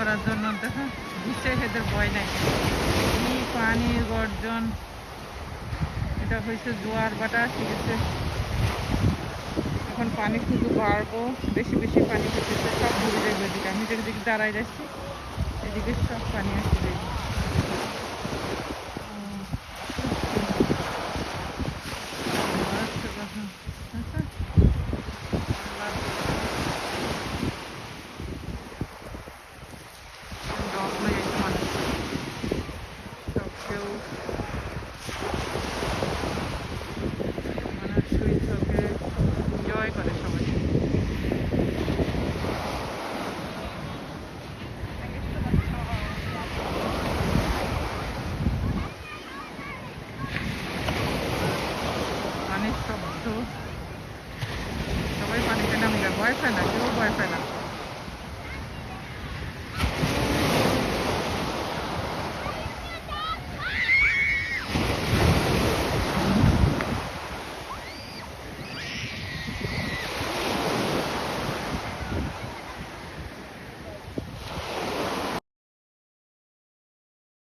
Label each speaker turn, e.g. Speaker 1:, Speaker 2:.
Speaker 1: করার জন্য দেখো ঘুরছে, এদের ভয় নাই। কি পানির গর্জন! এটা হয়েছে জোয়ার ভাটা, ঠিক আছে। এখন পানি শুধু বাড়বো, বেশি বেশি পানি হচ্ছে, সব ডুবে যাবে। এদিকে আমি যেদিকে দাঁড়াই যাচ্ছি এদিকে সব পানি আসে যাবে। এনজয় করে সবাই। পানির শব্দ, সবাই পানিতে নামলে ভয় পায় না, কেউ ভয় পায় না।